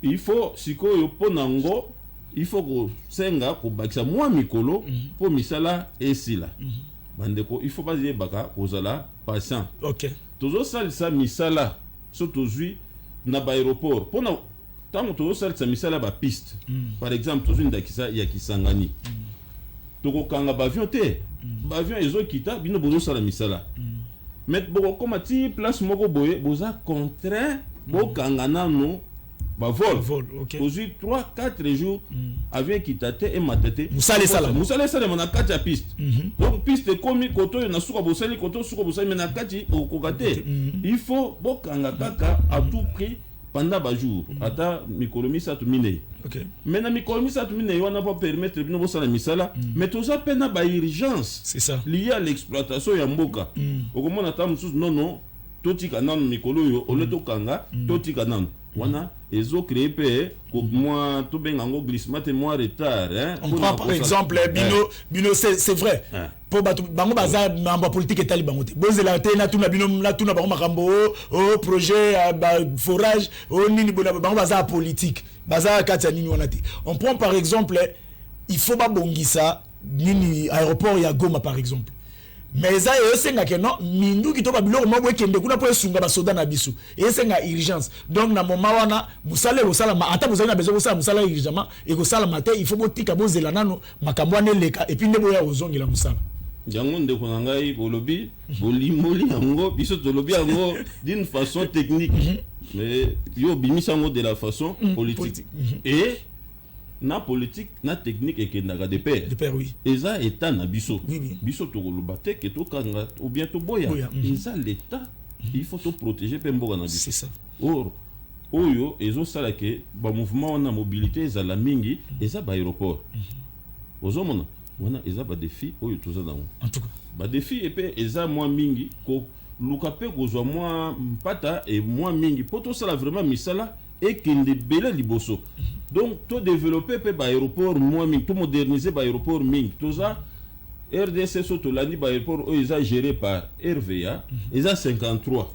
il faut sikoyo ponango il faut que senga ko bakisa mwa mikolo po misala esila bandeko il faut pas dire baka ozala patient. OK. Tozo salisa misala so tozui na ba aéroport pona tango tozo salisa misala ba piste par exemple tozui ndakisa ya Kisangani toko kanga ba avion te ba avion ezo kita bino bozo sala misala mais boko koma ti place moko boye boza contraint bo kanga nano ba vol OK. Aujourd'hui 3-4 jours avion kitate et matete musale sala mona kati ya piste donc piste komi koto na suka bosali koto suka bosali mais na kati okokate il faut bokanga kaka à tout prix pendant ba jour ata mikolomisa to mine OK mais na mikolomisa to mine wana pas permettre bino bosala misala mais to ça pena ba urgence c'est ça lié à l'exploitation ya mboka okomona ta mususu non totika nanu mikolo yo oleto kanga totika nanu wana ezo créé pe ko moi to bengango glissement et moi retard hein on prend par exemple bino c'est vrai pour bango baza mamba politique etali bango te bozela te na tuna bino na tuna bango makambo o projet forage o nini bona bango baza politique baza kati nini wana te on prend par exemple il faut ba bongisa nini aéroport ya Goma par exemple mais ça esenga que non mindu ki to ba biloko mo bwekende kuna po esunga ba soda na biso esenga urgence donc na moment wana musale osala ata bozali na besoin osala musala urgemment et ko sala matin il faut botika bozela nano makambo ane leka et puis ndebo ya ozongela musala yango ndeko na ngai bolobi bolimoli yango biso tolobi yango d'une façon technique mais yo bimisa yango de la façon politique et na politique na technique ekendaka de pair oui eza état na biso oui. biso tokoloba te ke tokanga ou bien toboya eza l'état il faut tout protéger pe mboka na biso. C'est ça. Or oyo ezosala ke ba mouvement wana mobilité ezala mingi eza ba aéroport ozomona wana eza ba défi oyo toza nango En tout cas ba défi epe eza mwa mingi ko luka pe kozwa mwa mpata et mwa mingi po tosala vraiment misala ekende bele liboso. Donc to développer pe ba aéroport mwa mingi, to moderniser ba aéroport mingi toza RDC Sotolani ba aéroport oyo eza géré par RVA eza 53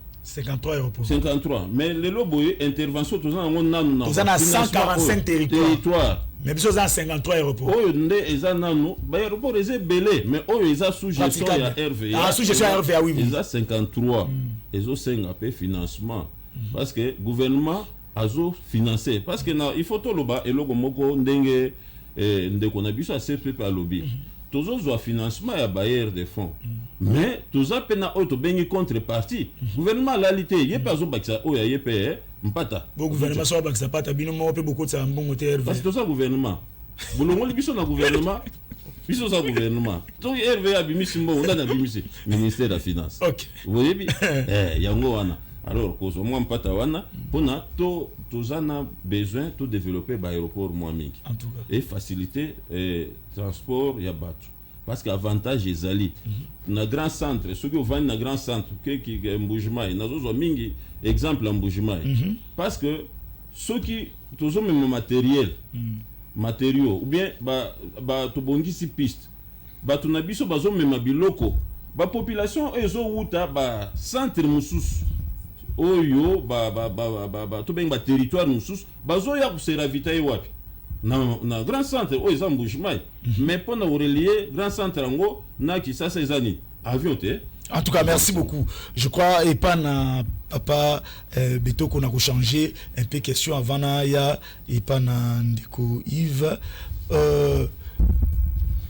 aéroports. 53. Mais le loboye intervention tous en nanu na. Tous en 145 territoires. Mais biso za 53 aéroports. Oyo nde eza nanu ba aéroport eza belé mais oyo eza sous gestion ya RVA. Ah sous gestion ya RVA oui. Eza 53. Ezo senga pe financement parce que gouvernement azo financer parce que na il faut to loba eloko moko ndenge ndeko na biso a CPP a lobby. Tous ont financement à bailleur de fonds. Mais tous ont peine à auto béni contrepartie. Gouvernement la lité, il y a pas besoin de oh y a payé, m'pata. Bon gouvernement soit pas que ça pas bino mo pe beaucoup de ça bon hôtel. Parce que tout ça gouvernement. Boulongo libiso na gouvernement. Biso ça gouvernement. Donc RVA bimisimo on a bimisi ministère de la finance. OK. Vous voyez bien yango wana. Alors cause moi m'pata wana pona to tozana besoin de développer l'aéroport moins mingi en tout cas et faciliter transport ya batu parce que avantage ezali na grand centre ceux qui vont na grand centre qui Mbujimai na zo mingi exemple Mbujimai parce que ceux qui tozo même matériaux ou bien ba to bongisi piste ba to na biso bazo même biloko ba population ezo wuta ba centre mususu oyo to benga territoire mususu bazo ya kusera ravitailler wapi na grand centre oyo za Mbujimai mais pour na relier grand centre ngo na Kisasa ezani avion te. En tout cas, merci beaucoup. Je crois et pas na papa Beto qu'on a changé un peu question avant na ya et pas na ndeko Yves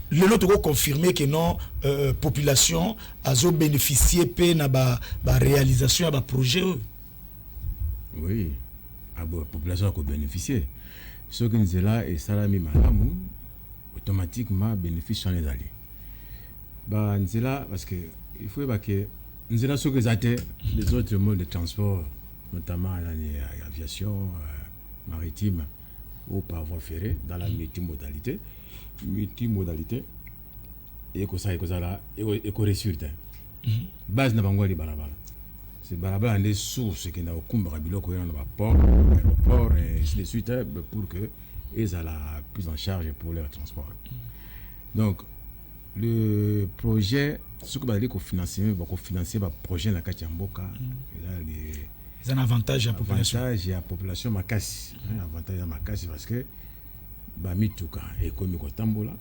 le nôtre confirmé que non population a bénéficié pe na ba réalisation ba projet. Oui, la population a bénéficié. Ce qui nous est là et salami malamu automatiquement bénéfice en les allés. Bah nous est là parce que il faut que nous est là sur les autres modes de transport, notamment l'aviation maritime ou par voie ferrée dans la multimodalité et que ça et que ça là et que résultat base na bango li balabala c'est balabala des sources qui na okumba biloko na ba port aéroport et ainsi de suite pour que ils a la prise en charge pour leur transport. Donc le projet ce que va dire qu'on financer ba projet na kati ya mboka c'est un avantage à la population makasi avantage à makasi parce que ba mituka économique tambola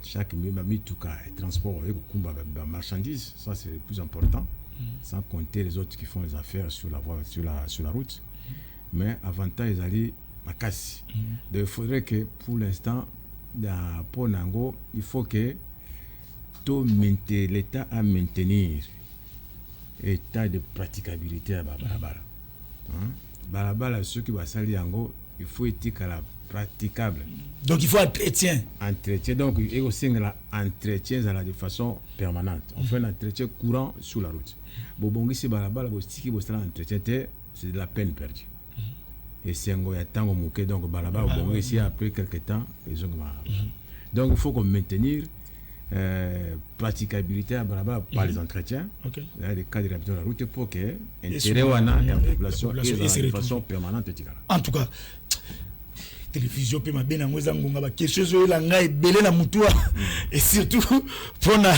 chaque mituka et transport avec kumba ba marchandises ça c'est le plus important sans compter les autres qui font les affaires sur la voie sur la route mais avantage ali makasi donc il faudrait que pour l'instant pour Nango il faut que l'État à maintenir état de praticabilité à balabala balabala ceux qui va salir Nango il faut éthique à la praticable. Donc il faut entretien. Donc il y a aussi l'entretien de façon permanente. On fait un entretien courant sur la route. Bon, si balabala bostiki bostala entretien c'est de la peine perdue. Et c'est un goya tango mouké donc balabala bon ici après quelques temps ils ont donc il faut qu'on maintenir praticabilité à balabala par les entretiens. Les cadres de la route pour que intérêt wana la population de façon permanente. En tout cas télévision pe mabe na ngoza ngonga ba question zo la ngai belé na mutua et surtout pour na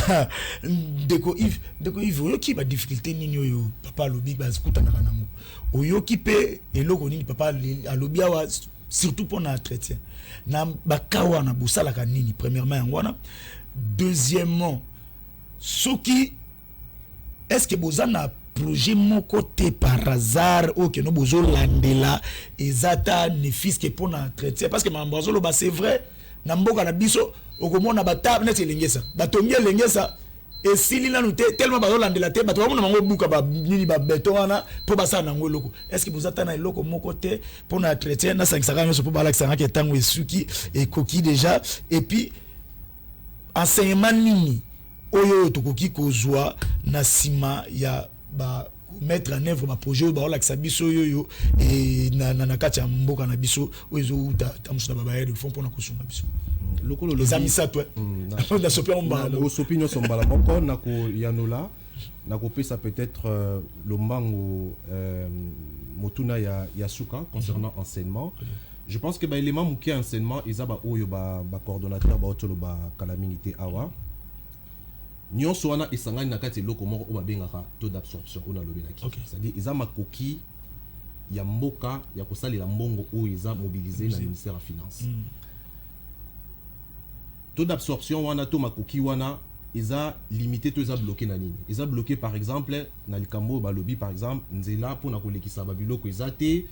deko Yves oyo ki ba difficulté nini oyo papa lobi ba skuta na nango oyo ki pe eloko nini papa alobi awa surtout pour na entretien na bakawa na busala ka nini premièrement ngwana deuxièmement soki est-ce que bozana projet mon côté par hasard ou que nous besoin landela ezata nefis que pour entretien parce que mambazolo ba c'est vrai na mboka na biso okomona bata net elengesa batongi elengesa et sili na nuté tellement bazo landela te bato bamona mango buka ba nini ba beton wana pour basa na ngo loko est-ce que bozata na eloko mon côté pour entretien na 5 secondes pour bala que que tango esuki et koki déjà et puis enseignement nini oyo tokoki kozwa na sima ya ba mettre en œuvre ma projet ba la biso yo et na kati ya mboka na biso ozo ta musu na baba de fond pour na kosunga biso lokolo les amis ça toi na sopi on ba na sopi no sombala moko na ko yanola na ko pesa peut-être le mango motuna ya suka concernant enseignement. Je pense que ba élément muke enseignement ezaba oyo ba coordonnateur ba otolo ba calamité awa nyonso wana esangani na kati loko moko o babengaka taux d'absorption ona lobelaki. C'est-à-dire eza makoki ya mboka ya kosalela mbongo oyo eza mobilisé na ministère ya finance. Taux d'absorption wana to makoki wana eza limité to eza bloqué na nini. Eza bloqué par exemple na likambo ba lobby par exemple nzela pona kolekisa ba biloko ezate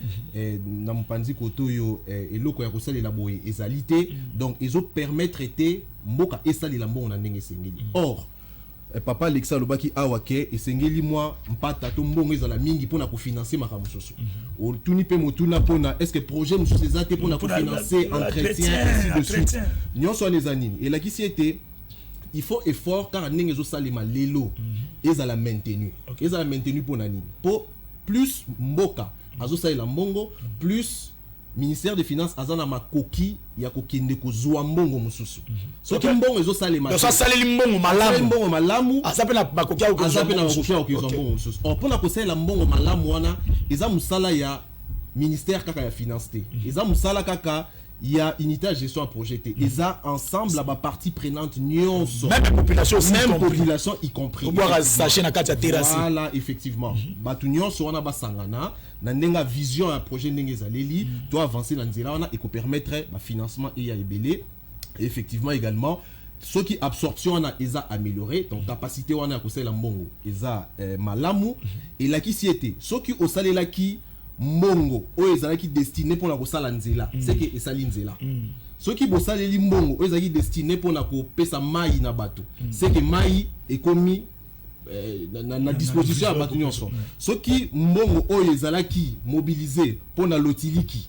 na mpanzi koto yo eloko ya kosalela boye ezalité donc ezo permettre te mboka esalela mbongo na ndenge sengeli. Or papa Alexa lobaki awake esengeli moi mpata to mbongo ezala mingi pona ko financer makambo soso. O tuni pe motuna pona est-ce que projet musu ezate pona ko financer entretien ainsi de suite. Nyonso aneza nini et la qui était il faut effort car ndenge zo salima lelo ezala maintenu. Ezala maintenu pona nini. Po plus mboka azo salela mbongo plus ministère des finances azana makoki ya kokende kozwa mbongo mususu. Soki mbongo ezo salema. Donc ça saleli mbongo malamu. Mbongo malamu. Azape na makoki ya kozwa mbongo mususu. Or pona kosalela mbongo malamu wana eza musala ya ministère kaka ya finance te. Eza musala kaka ya unité de gestion à projeté. Eza ensemble la partie prenante nyonso. Même population aussi. Même population y compris. Voilà effectivement. Batu nyonso wana basangana na ndenga vision ya projet ndenge zaleli doit avancer na nzela wana et ko permettre ba financement et ya ebele. Effectivement également ce qui absorption wana eza amélioré donc capacité wana ko sala mbongo eza malamu et la qui si était ce qui osalela ki mbongo oyo ezalaki destiné pour la kosala nzela c'est que esali nzela soki bosaleli mbongo oyo ezalaki destiné pour la kopesa mai na bato c'est que mai ekomi na disposition ya bato nyonso soki mbongo oyo ezalaki mobilisé pour na lotiliki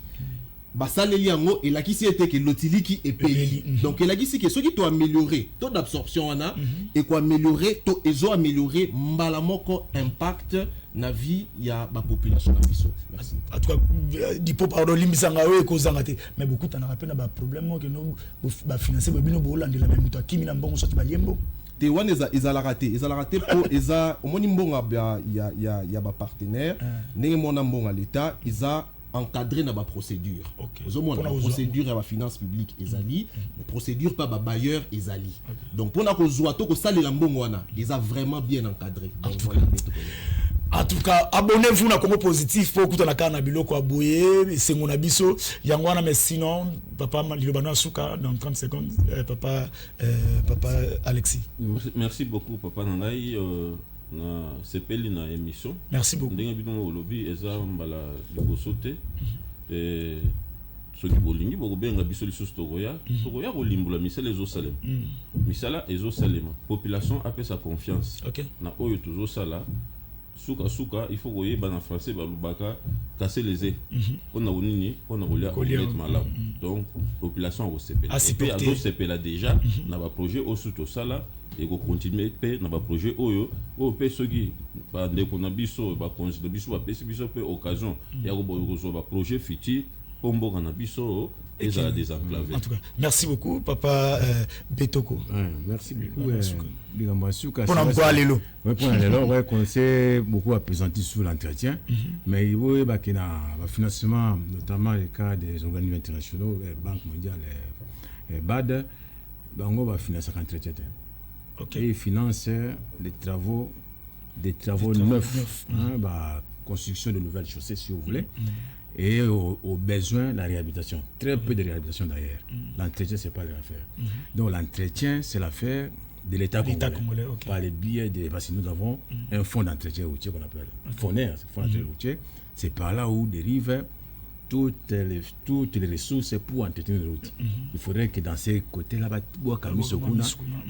basaleli yango elakisi ete ke lotiliki epeli donc elakisi ke soki to améliorer taux d'absorption wana et ko améliorer to ezo améliorer mbala moko impact na vie ya ba population na biso. Merci. En tout cas dipo pardon limbisanga we ko zangate mais beaucoup t'en rappelle na ba problème que no ba financer ba bino bo landela même to kimi na mbongo so tibaliembo te wana ezala raté po eza omoni mbongo ya ba partenaire ndenge mona mbongo l'état eza encadré dans la procédure. La procédure et la finance publique ezali, la procédure pas ba bailleur ezali. Donc pour na ko zoato ko sali la mbongo wana, ils a vraiment bien encadré. Donc voilà. En tout cas, abonnez-vous na Congo Positif pour que tu na biloko aboye, c'est mon abiso, yangwana mais sinon papa Malilobana Souka dans 30 secondes papa Alexis. Merci beaucoup papa Nangai na sepeli na émission. Merci beaucoup. Ndenge bino lobby eza mbala libosote et soki bolingi bokobenga biso lisusu tokoya kolimbola misala ezosalema misala ezosalema population apesa confiance na oyo tozosala suka il faut koyeba na français balobaka casser les œufs on a onini on a kolia omelette malamu donc population akosepela et azosepela déjà na ba projet osu tosala et ko continuer pe na ba projet oyo pe soki ba ndeko na biso ba conseil biso ba pesi biso pe occasion ya ko bozo ba projet futur pombo kana biso et ça désenclavé. En tout cas, merci beaucoup papa Betoko. Merci beaucoup Ligambasuka. Pour l'emploi lélo. Oui, pour l'élo, ouais, qu'on s'est beaucoup appesanti sur l'entretien, mais il faut que na financement notamment les cas des organismes internationaux, Banque mondiale, BAD, on va financer l'entretien. Et il finance des travaux neufs, construction de nouvelles chaussées si vous voulez. Et aux besoins de la réhabilitation. Très peu de réhabilitation d'ailleurs. L'entretien, ce n'est pas l'affaire. Donc l'entretien, c'est l'affaire de l'État congolais. Par les billets parce que nous avons un fonds d'entretien routier qu'on appelle FONER, fonds d'entretien routier. C'est par là où dérivent toutes les ressources pour entretenir les routes. Il faudrait que dans ces côtés-là,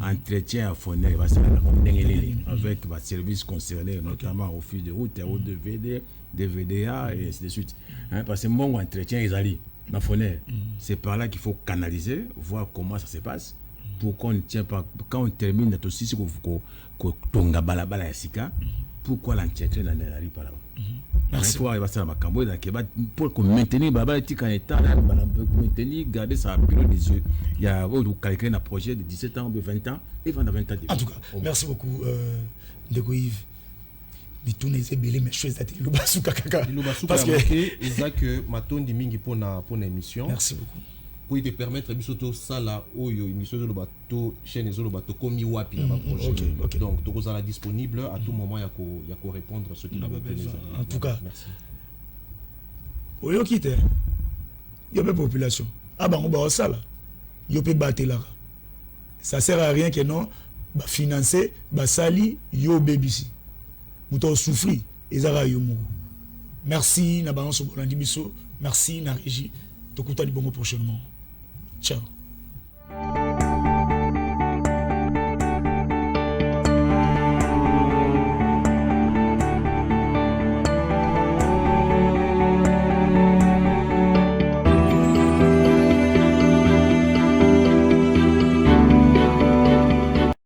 entretien à FONER, avec les services concernés, notamment au fil de route, au DVD, DVDA et ainsi de suite. Parce que mon entretien est allé dans FONER. C'est par là qu'il faut canaliser, voir comment ça se passe, pour qu'on ne tient pas, quand on termine notre site, pourquoi l'entretien n'arrive pas là-bas. Merci. Pour maintenir maintenir, garder sa bureau des yeux. Il y a quelqu'un un projet de 17 ans ou 20 ans et 20 ans. En tout cas, merci beaucoup, Ndeko Yves. Mais tout n'est pas belé, mais je suis à parce que Isaac Matondi Mingi pour une émission. Merci beaucoup. Pour te permettre de ça là oyo émission de bateau chaîne de bateau comme wapi na projet. Okay. Donc tu es disponible à tout moment ya ko répondre à ce qui vous besoin. En tout cas, merci. Oyo kite. Yo pe population. Ah bah on ba ça là. Yo pe battre là. Ça sert à rien que non ba financer ba sali yo BBC. Mouto souffrir ezara yo mo. Merci na balance bolandi biso. Merci na régie. Tokuta di bongo prochainement. Ciao.